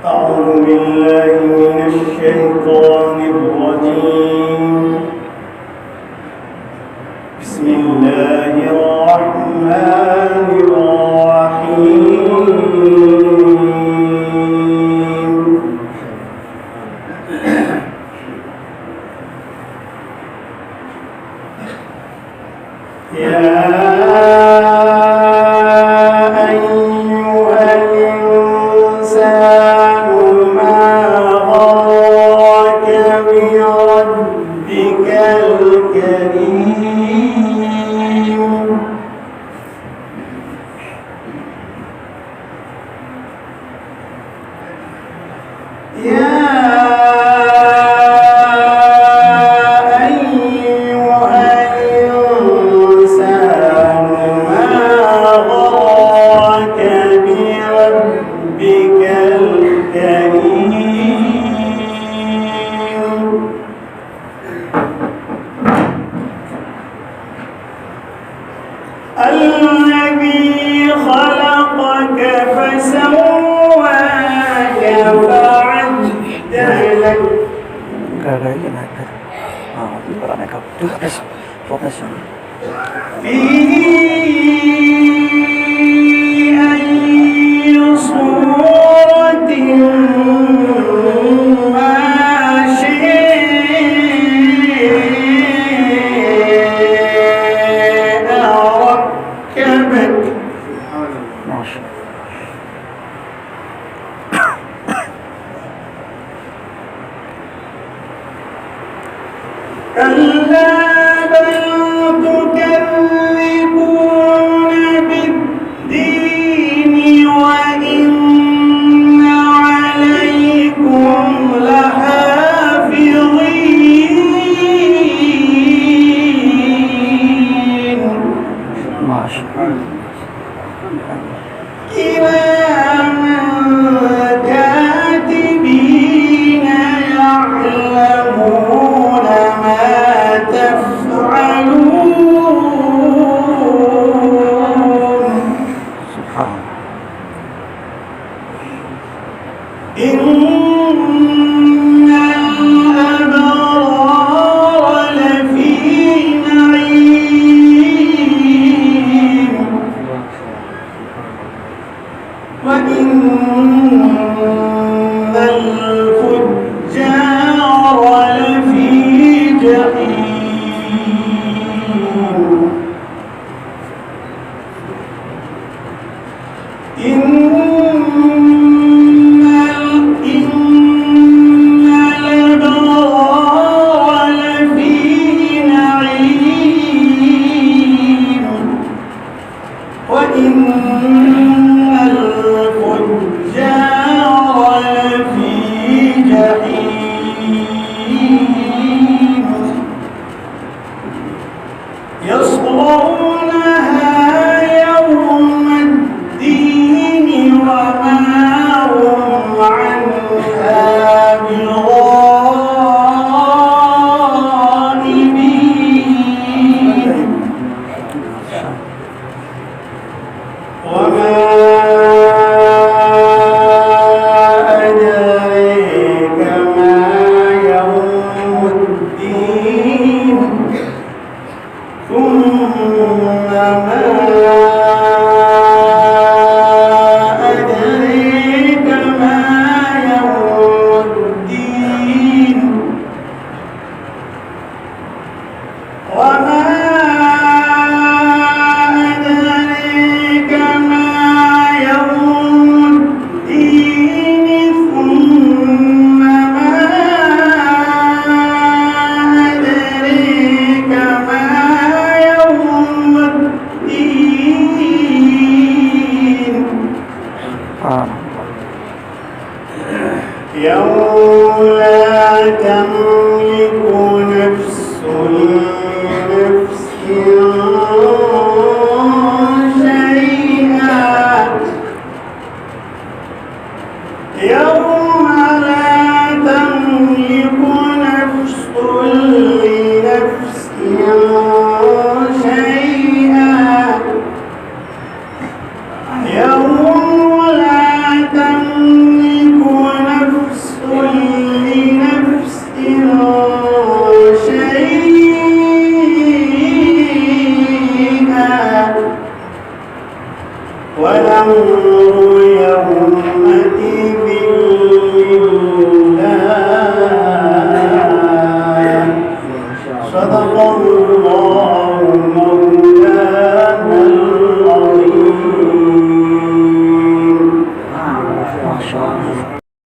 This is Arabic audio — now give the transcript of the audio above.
أعوذ بالله من الشيطان الرجيم. بسم الله الرحمن الرحيم. يا الذي خلقك فسواك فعدلك في أي صورة ما شاء ركبك. كلا بل تكذبون بالدين وإن عليكم لحافظين كراما كاتبين يعلمون ما تفعلون. إن الأبرار لفي نعيم وإن الفجار لفي جحيم. إن الأبرار لفي نعيم وإن الفجار لفي جحيم. يصلونها يوم الدين وما هم عنها بغائبين. وما أدريك ما يوم الدين ثم ما أدريك ما يوم الدين وما أدريك ما يوم الدين ثم ما أدريك ما يوم الدين. يوم لا تملك نفس لنفس شيئا. يوم لا تملك نفس لنفس شيئا. يوم لا تملك تنظر